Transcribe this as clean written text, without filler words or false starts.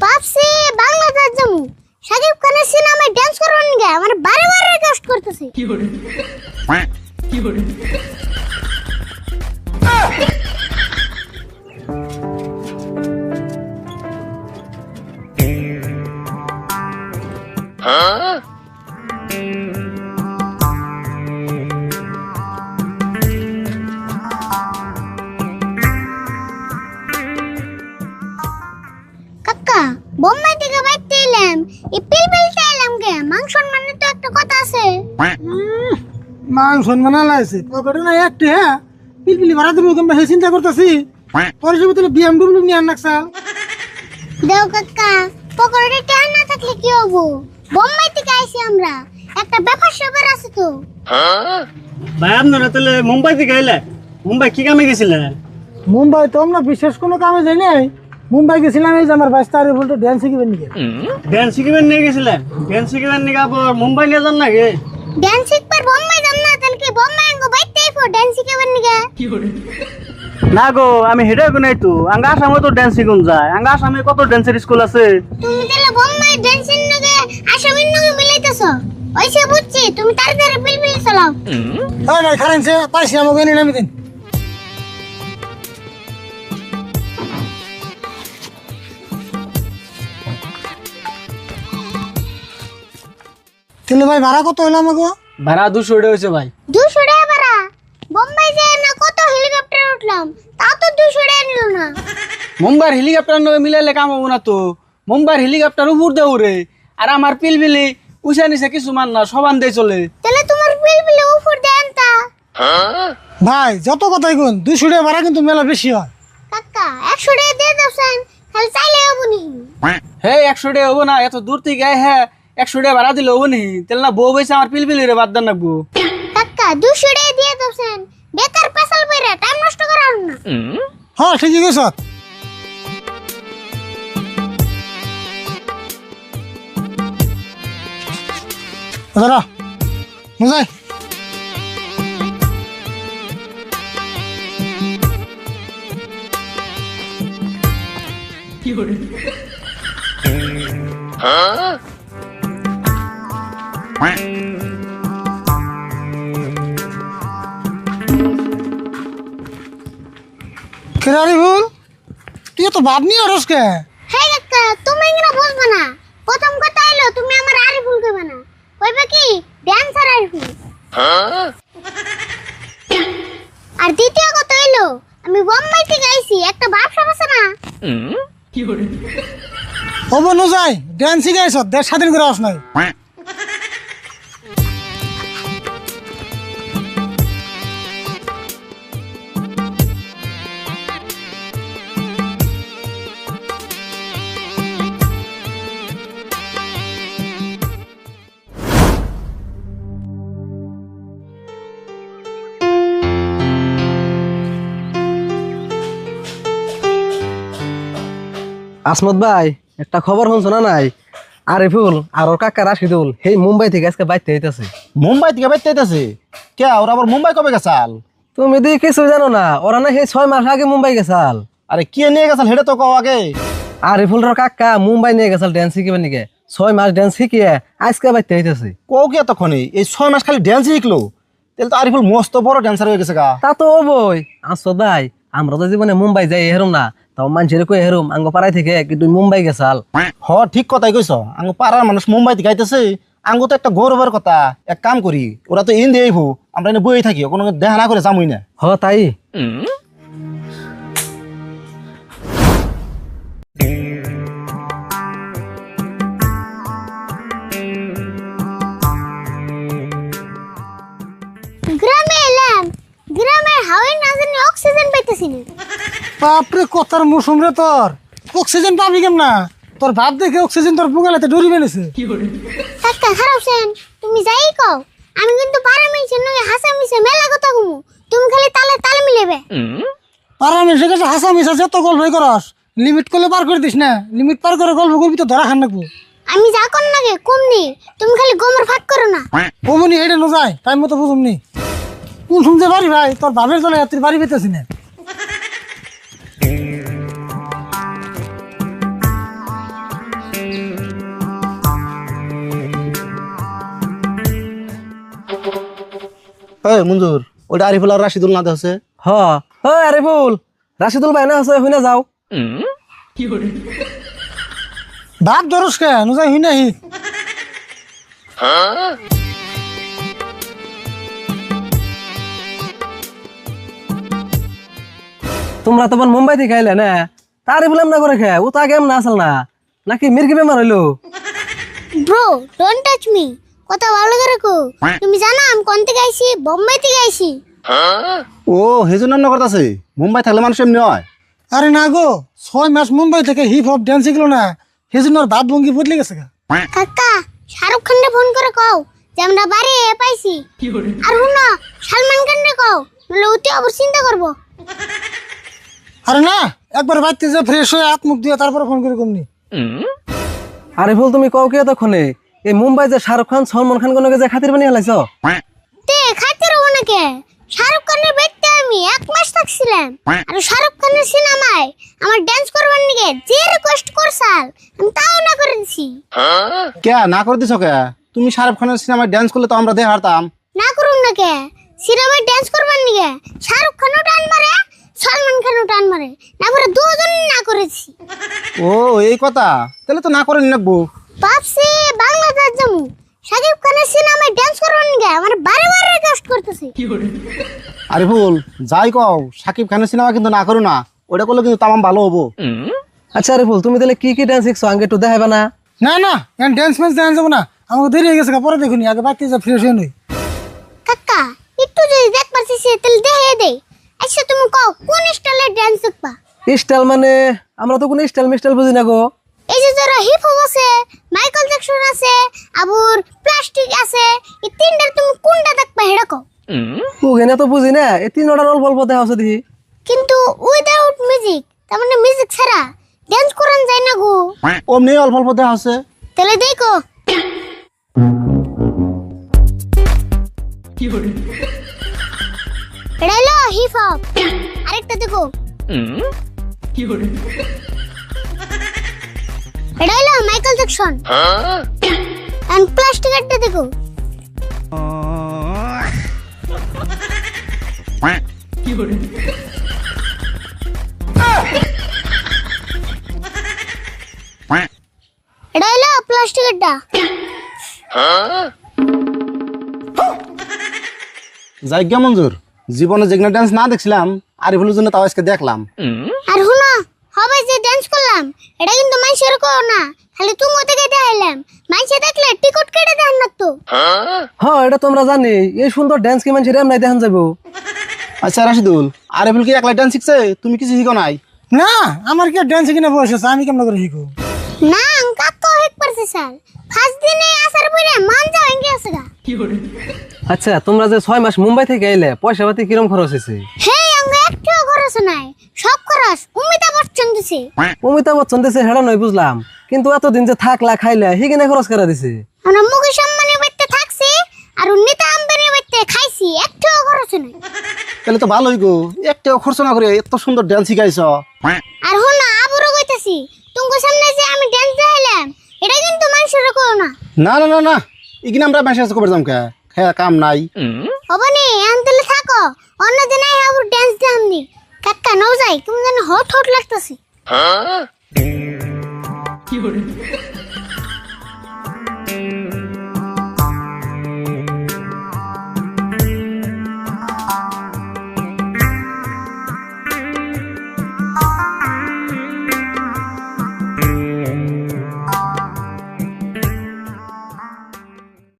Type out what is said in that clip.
ভাবছি বাংলাদেশ যাবো, শাকিব খানের সিনেমায় ডান্স করবেন গে, আমার বারে বারে রিকোয়েস্ট করতেছে। কাকা, বোম্বাই থেকে বাইতে এলাম, এই পিলপিলটা এলাম গে, মাংসর মানে তো একটা কথা আছে। মাংস বানালাইছে পকেটে না একটি হ্যাঁ পিলপিলি ভাড়া দেবো তোমরা সেই চিন্তা করতেছি পরে যাবো তাহলে বিএমডব্লিউ নিয়ে আন নাকসাল দেও কাকা, পকেটে টাকা না থাকলে কি হবো? বোম্বাই থেকে আইছি আমরা, একটা ব্যাপার স্যাপার আছে তো। ভাই আপনারা তাহলে মুম্বাই থেকে আইলে? মুম্বাই কি কামে গেছিলেন? মুম্বাই তো আমরা বিশেষ কোনো কামে যাই নাই, মুম্বাই গেছিলাম এই যে আমার 22 তারিখ বলতে ড্যান্স শিখিবেন নাকি। ড্যান্স শিখিবেন নিয়ে গেছিলেন? ড্যান্স শিখিবেন নাকি আবার মুম্বাই নিয়ে যান নাকি? ডান্স শিখবার বোম্বাই যাম না, তাহলে কি বোম্বাই আঙ্গো বাইতে আইবো ডান্স শিখাবেন নিগা? না গো, আমি হেডে গো নাই তো, আঙ্গা আসামে তো ড্যান্স শিখুন যায়, আঙ্গা আসামে কত ড্যান্সের স্কুল আছে। তুমি তাহলে বোম্বাই ডান্সের নগে আসামের নগে মিলাইতেছো। ওইসে বুঝছি, তুমি তাড়াতাড়ি পিলপিল চালাও। হ্যাঁ ভাই খারেন সে পাইছি আমাকে এনে নামি দিন। তাহলে ভাই ভাড়া কত হইলো আমাকে? ভাড়া 200 হয়েছে ভাই। 200 টাকা ভাড়া? বোম্বাই যায় না কত হেলিকপ্টার উঠলাম, তা তো 200 টাকা নিল না। মুম্বাইয়ের হেলিকপ্টার নগে মিলাইলে কাম হবো না তো। মুম্বাইয়ের হেলিকপ্টার উপর দিয়ে উড়ে, আর আমার পিলপিলি উষা নিচে কিছুমান না, সবান দিয়ে চলে। তাহলে তোমার পিলপিল উপর দেন তা। ভাই যত কথাই কোন 200 টাকা ভাড়া কিন্তু মেলা বেশি হয়। কাকা 100 টাকা দিয়ে দাওছেন, খালি চাইলে হবো নি। হে 100 টাকা হবো না, এত দূর থেকে হ্যাঁ 100 টাকা ভাড়া দিলে হবো নি? তাহলে না বউ বইছে আমার পিলপিলি রে বাদ দেন রাখবো। কাকা 200 টাকা দিয়ে দাওছেন, বেকার পেছাল বইরা টাইম নষ্ট করার না। হ্যাঁ ঠিকই কইছ। দাদা মজাই কেরারি ভুল তুই তো ভাব নিয়ে আরস কে? হে কাকা, তুমি এগুলো বুঝবে না। প্রথম কথা হলো তুমি আমার আরিফুল কইবে না, কইবে কি ড্যান্সার আরিফুল। আর দ্বিতীয় কথা হলো আমি বোম্বাই থেকে আইছি, একটা ব্যবসা আছে না। হবো নজাই ড্যান্স শিখাইছ দেশ স্বাধীন করে আস নাই। আসমত ভাই একটা খবর শুনছো না নাই? আরিফুল আর ওর কাকা রাশিদুল সেই মুম্বাই থেকে আজকে বাইতে হইতাছে। মুম্বাই থেকে বাইতে আইতাছে কে? ওরা আবার মুম্বাই কবে গেছাল? তুমি দি কিছু জানো না? ওরা না সেই 6 মাস আগে মুম্বাই গেছাল। আরে কি নিয়ে গেছাল হেডে তো কও আগে। আরিফুলের কাকা মুম্বাই নিয়ে গেছাল ড্যান্স শিখিবে নিকে। 6 মাস ড্যান্স শিখিয়ে আজকে বাইতে হইতাছে। কও কি এতক্ষণে এই 6 মাস খালি ড্যান্স শিখলো? তাহলে তো আরিফুল মস্ত বড় ড্যান্সার হয়ে গেছে গা। তা তো হবই। আসো দাই আমরা তো জীবনে মুম্বাই যাই হেরুম না, তাও মানুষের কই হেরুম আঙ্গ পাড়াই থেকে কি তুই মুম্বাই গেছাল। হ ঠিক কথাই কইছ, আঙ্গ পাড়ার মানুষ মুম্বাই থেকে আইতেছে, আঙ্গ তো একটা গৌরবের কথা। এক কাম করি, ওরা তো ইন দিয়ে আইবো, আমরা এনে বই থাকি, কোনো দেখা না করে যামই না। হ তাই গ্রামে এলাম, গ্রামের হাওয়ায় না জানি অক্সিজেন পাইতেছি না। বাপরে কথার মৌসুম রে তোর, অক্সিজেন পাবি কেম না? তোর ভাব দেখে অক্সিজেন তোর বুগালাতে ডরি বেনেছে। কাকা খারাপ সেন, তুমি যাই কও, আমি কিন্তু পাড়া মিলছে নগে হাসা মিছে মেলা কথা কমু, তুমি খালি তালে তাল মিলেবে। পাড়া মিশে গেছে হাসা মিশা যত গল্পই করস, লিমিট করলে পার করে দিস না। লিমিট পার করে গল্প করবি তো ধরা খান রাখবো। আমি যা কর নাগে কমনি, তুমি খালি গোমর ফাঁক করো না। অমনি হেডে ন যায় টাইম মতো বুঝুমনি। কোন শুনতে পারি ভাই তোর ভাবের জন্য তুই বাড়ি পেতেছি না। ওই মঞ্জুর ওটা আরিফুল আর রাশিদুল না দেখছে হ ওই আরিফুল রাশিদুল ভাই না আছে হইনা যাও বাপ ধরস কে নুজাই হুই নাহি তোমরা তখন মুম্বাই থেকে আইলে না তারই বললাম না করে খেয়ে ও তো আগে এমন আসল না নাকি মির্গি বেমার হইলো ব্রো ডোন্ট টাচ মি কথা ভালো করে কো তুমি জানো আমি কোন থেকে আইছি বোম্বাই থেকে আইছি ও হেজুন না করতেছে মুম্বাই থাকলে মানুষ এমনি হয় আরে না গো 6 মাস মুম্বাই থেকে হিপ হপ ডান্স শিখলো না সেজন্য ওর বাপ ভঙ্গি বদলে গেছে গা। কাকা শাহরুখ খানকে ফোন করে কও যে আমরা বাড়ি পাইছি আর হুনা সালমান খানকে কও নলে অতি আবার চিন্তা করবো আরে না একবার বাড়িতে যে ফ্রেশ হয়ে হাত মুখ দিয়ে তারপরে ফোন করে কমনি আরিফুল তুমি কও কে তখনে এই মুম্বাই যে শাহরুখ খান সলমান খান কোন যে খাতির বানিয়ে হালাইছো তে খাইতে রবো নাকি শাহরুখ খানের বাড়িতে আমি 1 মাস থাকছিলাম আর শাহরুখ খানের সিনেমায় আমার ডান্স করবার নিকে যে রিকোয়েস্ট করছাল আমি তাও না করে দিছি কে না করে দিছ কে তুমি শাহরুখ খানের সিনেমায় ডান্স করলে তো আমরা দেখে হারতাম না করুম না কে সিনেমায় ডান্স করবার নিকে শাহরুখ খানও টান মারে সলমান খানও টান মারে না করে দুজন না করেছি ও এই কথা তাহলে তো না করে নাকবো বাপসি বাংলাদেশ জামু শাকিব খানের সিনেমায় ডান্স করবার নিকে আমার বারে বারে রিকোয়েস্ট করতেছে আরিফুল যাই কও সাকিব খানের সিনেমা কিন্তু না করো না ওটা করলে কিন্তু তামাম ভালো হবো আচ্ছা আরিফুল তুমি তাহলে কি কি ডান্স শিখছো আগে একটু দেখাবে না না না এখন ডান্স ম্যান্স দেখা যাবো না আমাকে দেরি হয়ে গেছে গা, পরে দেখুনি আগে বাড়িতে যা ফ্রেশ হয়ে নই কাকা একটু যদি দেখবার চাইছে তাহলে দেখে দে আচ্ছা তুমি কও কোন স্টাইলের ডান্স শিখবা স্টাইল মানে আমরা তো কোনো স্টাইল মিস্টাইল বুঝি না গো এই যে যারা হিপ হপ আছে মাইকেল জ্যাকসন আছে আবার প্লাস্টিক আছে এই তিনটার তুমি কোনটা দেখবা হেডা কও ওখানে তো বুঝি না এই তিন অর্ডার অল্প অল্প দেখা হচ্ছে দেখি কিন্তু উইদাউট মিউজিক তার মানে মিউজিক ছাড়া ডান্স করান যায় না গো অমনি অল্প অল্প দেখা হচ্ছে তাহলে দেখো এটা হলো হিপ হপ আরেকটা দেখো এটা হলো মাইকেল জ্যাকসন এন্ড প্লাস্টিক একটা দেখো এটা হলো প্লাস্টিক একটা যাই গিয়া মঞ্জুর জীবনে যেগুলো ডান্স না দেখছিলাম আরিফুলের জন্য তাও আজকে দেখলাম আর হুনো হবে যে ডান্স করলাম এটা কিন্তু মানুষের কো না খালি তুমি থেকে দেখাইলাম মানুষে দেখলে টিকট কেটে দেন না তো হ্যাঁ এটা তোমরা জানি এই সুন্দর ডান্স কি মানুষের এমনি দেখান যাবো আচ্ছা রাশিদুল আরিফুল কি একলা ডান্স শিখছে তুমি কিছু শিখো নাই না আমার কি ডান্স কিনা বয়স আছে আমি কেমন করে শিখো না কাকা হেক পারছে স্যার ফার্স্ট দিনে আসার পরে মান যা ভেঙে আছে গা আচ্ছা তোমরা যে 6 মাস মুম্বাই থেকে আইলে পয়সা পাতি কিরম খরচ হয়েছে হে আঙ্গ একটু খরচ নাই সব খরচ অমিতাভ বচ্চন দিছে অমিতাভ বচ্চন দিছে হেডা নয় বুঝলাম কিন্তু এতদিন যে থাকলা খাইলা হিগিনে খরচ করে দিছে আমরা মুকেশ আম্বানির বাড়িতে থাকছি আর নীতা আম্বানির বাড়িতে খাইছি একটু খরচ নাই তাহলে তো ভালোই গো একটা খরচ না করে এত সুন্দর ডান্স শিখাইছ আর হুন না আবুরও কইতাছি তোমার সামনে যে আমি ডান্স দেখাইলাম এটা কিন্তু মানুষের কো না না না না না ইগিন আমরা মেসেজ করে যাম কে হ্যাঁ কাম নাই হবনি আনতেলে থাকো অন্য দিনে আবার ডান্স দেখামনি কাকা নও যাই তুমি যেন হট হট লাগতাছে